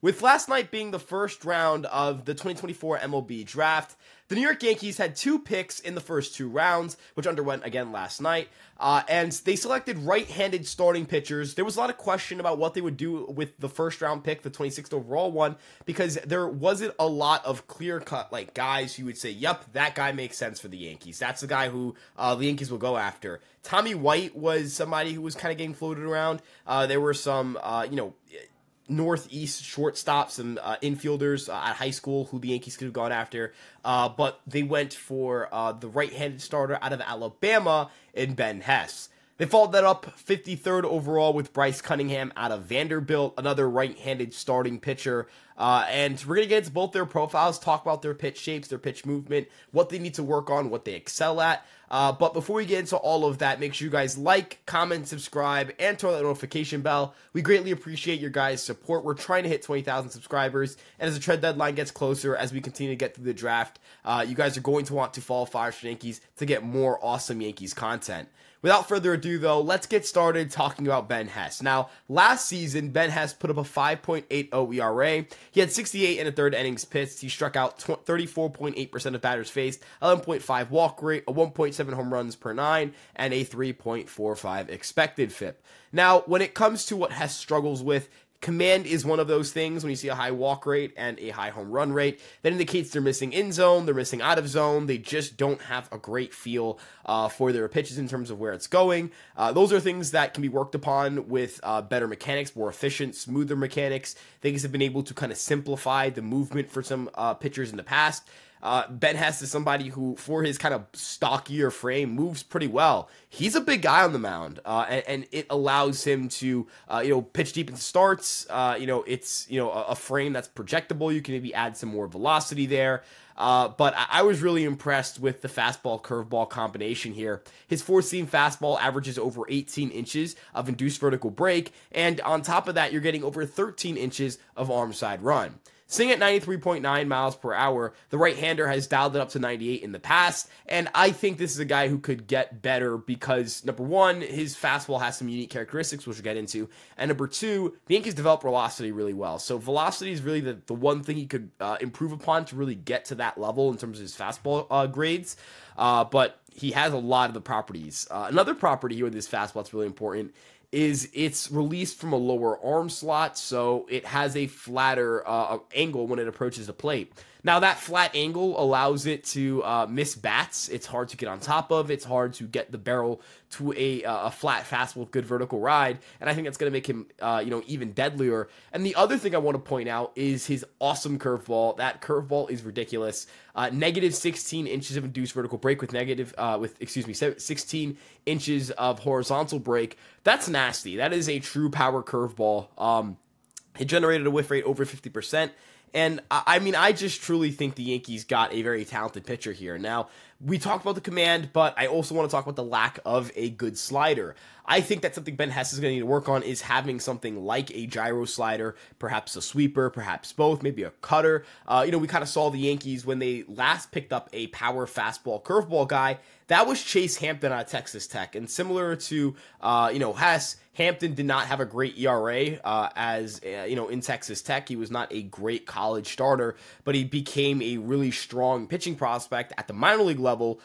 With last night being the first round of the 2024 MLB draft, the New York Yankees had 2 picks in the first 2 rounds, which underwent again last night, and they selected right-handed starting pitchers. There was a lot of question about what they would do with the first round pick, the 26th overall one, because there wasn't a lot of clear-cut guys who would say, yep, that guy makes sense for the Yankees. That's the guy who the Yankees will go after. Tommy White was somebody who was kind of getting floated around. There were some, northeast shortstops and infielders at high school who the Yankees could have gone after, but they went for the right-handed starter out of Alabama in Ben Hess. They followed that up 53rd overall with Bryce Cunningham out of Vanderbilt, another right-handed starting pitcher. And we're going to get into both their profiles, talk about their pitch shapes, their pitch movement, what they need to work on, what they excel at. But before we get into all of that, make sure you guys like, comment, subscribe, and turn on that notification bell. We greatly appreciate your guys' support. We're trying to hit 20,000 subscribers, and as the trade deadline gets closer, as we continue to get through the draft, you guys are going to want to follow Fireside Yankees to get more awesome Yankees content. Without further ado, though, let's get started talking about Ben Hess. Now, last season, Ben Hess put up a 5.80 ERA. He had 68 and a third innings pitched. He struck out 34.8% of batters faced, 11.5 walk rate, a 1.7 home runs per 9, and a 3.45 expected FIP. Now, when it comes to what Hess struggles with, command is one of those things. When you see a high walk rate and a high home run rate, that indicates they're missing in zone, they're missing out of zone, they just don't have a great feel for their pitches in terms of where it's going. Those are things that can be worked upon with better mechanics, more efficient, smoother mechanics. Things have been able to kind of simplify the movement for some pitchers in the past. Ben Hess is somebody who, for his kind of stockier frame, moves pretty well. He's a big guy on the mound, and it allows him to, pitch deep in starts. It's, a frame that's projectable. You can maybe add some more velocity there. But I was really impressed with the fastball curveball combination here. His four-seam fastball averages over 18 inches of induced vertical break, and on top of that, you're getting over 13 inches of arm side run. Sitting at 93.9 miles per hour, the right-hander has dialed it up to 98 in the past, and I think this is a guy who could get better because, number one, his fastball has some unique characteristics, which we'll get into, and number two, the Yankees develop velocity really well. So velocity is really the one thing he could improve upon to really get to that level in terms of his fastball grades, but he has a lot of the properties. Another property here with his fastball that's really important is it's released from a lower arm slot, so it has a flatter angle when it approaches the plate. Now, that flat angle allows it to miss bats. It's hard to get on top of. It's hard to get the barrel to a flat fastball with good vertical ride, and I think that's going to make him, even deadlier. And the other thing I want to point out is his awesome curveball. That curveball is ridiculous. Negative 16 inches of induced vertical break with 16 inches of horizontal break. That's nasty. That is a true power curveball. It generated a whiff rate over 50%. And I just truly think the Yankees got a very talented pitcher here. Now, we talked about the command, but I also want to talk about the lack of a good slider. I think that's something Ben Hess is going to need to work on, is having something like a gyro slider, perhaps a sweeper, perhaps both, maybe a cutter. We kind of saw the Yankees when they last picked up a power fastball curveball guy. That was Chase Hampton out of Texas Tech. And similar to, Hess, Hampton did not have a great ERA in Texas Tech. He was not a great college starter, but he became a really strong pitching prospect at the minor league level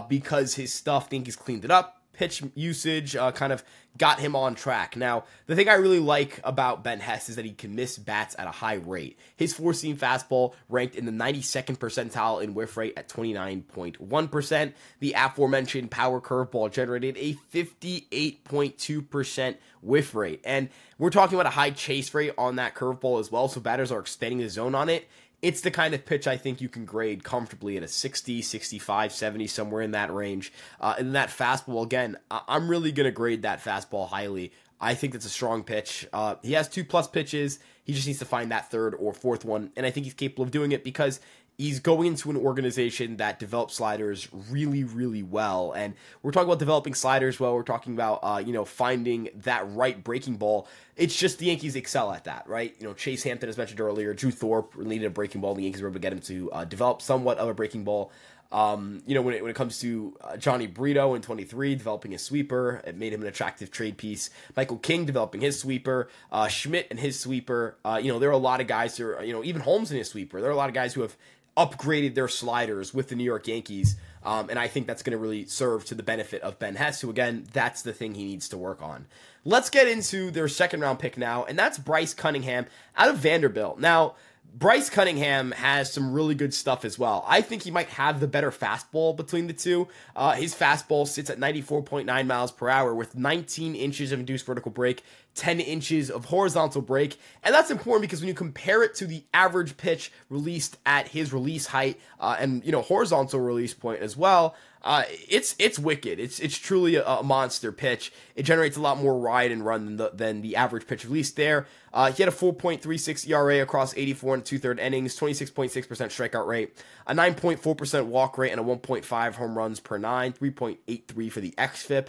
because his stuff, I think he's cleaned it up. Pitch usage kind of got him on track. Now, the thing I really like about Ben Hess is that he can miss bats at a high rate. His four-seam fastball ranked in the 92nd percentile in whiff rate at 29.1%. The aforementioned power curveball generated a 58.2% whiff rate. And we're talking about a high chase rate on that curveball as well, so batters are extending the zone on it. It's the kind of pitch I think you can grade comfortably at a 60, 65, 70, somewhere in that range. And that fastball, again, I'm really going to grade that fastball highly. I think that's a strong pitch. He has 2+ pitches. He just needs to find that third or fourth one, and I think he's capable of doing it because he's going into an organization that develops sliders really, really well. And we're talking about developing sliders well. We're talking about, finding that right breaking ball. It's just the Yankees excel at that, right? Chase Hampton, as mentioned earlier, Drew Thorpe needed a breaking ball. The Yankees were able to get him to develop somewhat of a breaking ball. When it comes to Johnny Brito in 23, developing his sweeper, it made him an attractive trade piece. Michael King developing his sweeper, Schmidt and his sweeper. There are a lot of guys who are, even Holmes in his sweeper. There are a lot of guys who have upgraded their sliders with the New York Yankees. And I think that's going to really serve to the benefit of Ben Hess, who, again, that's the thing he needs to work on. Let's get into their second round pick now, and that's Bryce Cunningham out of Vanderbilt. Now, Bryce Cunningham has some really good stuff as well. I think he might have the better fastball between the two. His fastball sits at 94.9 miles per hour with 19 inches of induced vertical break, 10 inches of horizontal break. And that's important because when you compare it to the average pitch released at his release height and horizontal release point as well, it's wicked. It's truly a monster pitch. It generates a lot more ride and run than the average pitch released there. He had a 4.36 ERA across 84 and 2/3 innings, 26.6% strikeout rate, a 9.4% walk rate, and a 1.5 home runs per 9, 3.83 for the xFIP.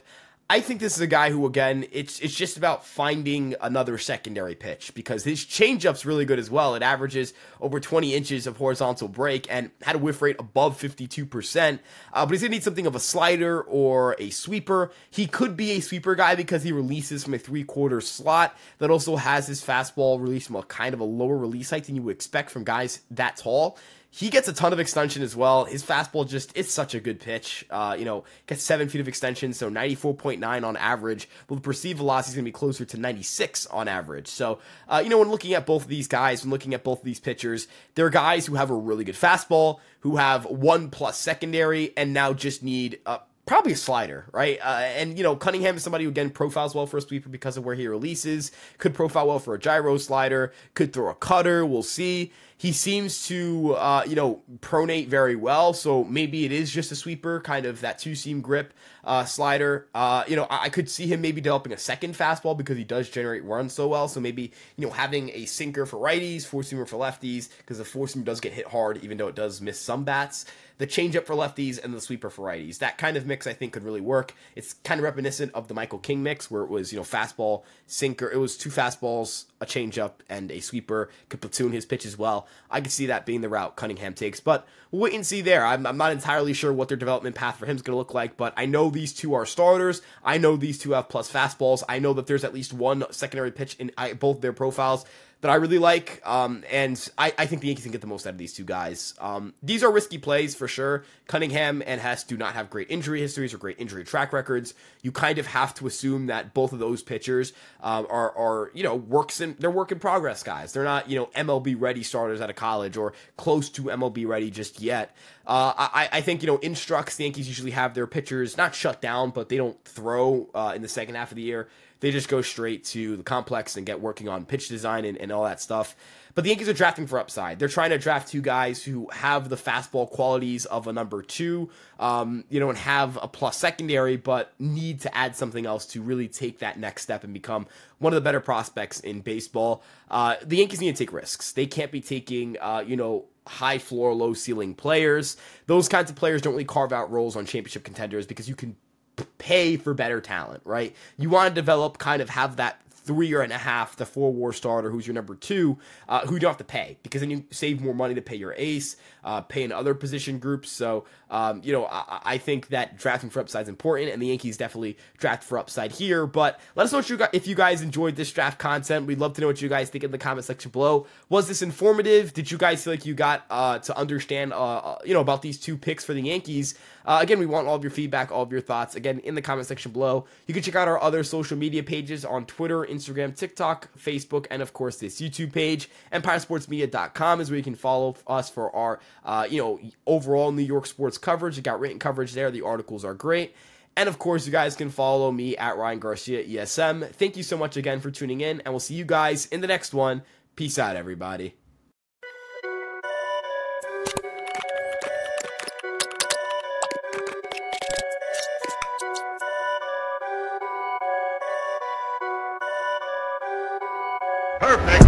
I think this is a guy who, again, it's just about finding another secondary pitch because his changeup's really good as well. It averages over 20 inches of horizontal break and had a whiff rate above 52%. But he's going to need something of a slider or a sweeper. He could be a sweeper guy because he releases from a 3/4 slot that also has his fastball released from a kind of a lower release height than you would expect from guys that tall. He gets a ton of extension as well. His fastball it's such a good pitch. Gets 7 feet of extension, so 94.9 on average. Well, the perceived velocity is going to be closer to 96 on average. So, when looking at both of these guys, when looking at both of these pitchers, they're guys who have a really good fastball, who have 1+ secondary, and now just need probably a slider, right? Cunningham is somebody who, again, profiles well for a sweeper because of where he releases, could profile well for a gyro slider, could throw a cutter, we'll see. He seems to, pronate very well, so maybe it is just a sweeper, kind of that two-seam grip slider. I could see him maybe developing a second fastball because he does generate runs so well, so maybe, having a sinker for righties, four-seamer for lefties, because the four-seamer does get hit hard, even though it does miss some bats. The changeup for lefties and the sweeper for righties. That kind of mix, I think, could really work. It's kind of reminiscent of the Michael King mix, where it was, fastball, sinker. It was 2 fastballs, a changeup, and a sweeper. Could platoon his pitch as well. I could see that being the route Cunningham takes, but we'll wait and see there. I'm not entirely sure what their development path for him is going to look like, but I know these two are starters. I know these two have plus fastballs. I know that there's at least one secondary pitch in both their profiles that I really like, and I think the Yankees can get the most out of these two guys. These are risky plays for sure. Cunningham and Hess do not have great injury histories or great injury track records. You kind of have to assume that both of those pitchers are they're work in progress guys. They're not MLB ready starters out of college or close to MLB ready just yet. I think in Strucks, the Yankees usually have their pitchers not shut down, but they don't throw in the second half of the year. They just go straight to the complex and get working on pitch design and all that stuff. But the Yankees are drafting for upside. They're trying to draft 2 guys who have the fastball qualities of a number 2, and have a plus secondary, but need to add something else to really take that next step and become one of the better prospects in baseball. The Yankees need to take risks. They can't be taking, high floor, low ceiling players. Those kinds of players don't really carve out roles on championship contenders because you can pay for better talent, right? You want to develop, kind of have that 3.5 to 4 WAR starter who's your number 2, who you don't have to pay, because then you save more money to pay your ace, pay in other position groups. So, I think that drafting for upside is important, and the Yankees definitely draft for upside here. But let us know if you guys enjoyed this draft content. We'd love to know what you guys think in the comment section below. Was this informative? Did you guys feel like you got to understand, about these 2 picks for the Yankees? Again, we want all of your feedback, all of your thoughts, again, in the comment section below. You can check out our other social media pages on Twitter, Instagram, TikTok, Facebook, and of course this YouTube page. EmpireSportsMedia.com is where you can follow us for our, overall New York sports coverage. You got written coverage there. The articles are great. And of course, you guys can follow me at Ryan Garcia ESM. Thank you so much again for tuning in, and we'll see you guys in the next one. Peace out, everybody. Perfect.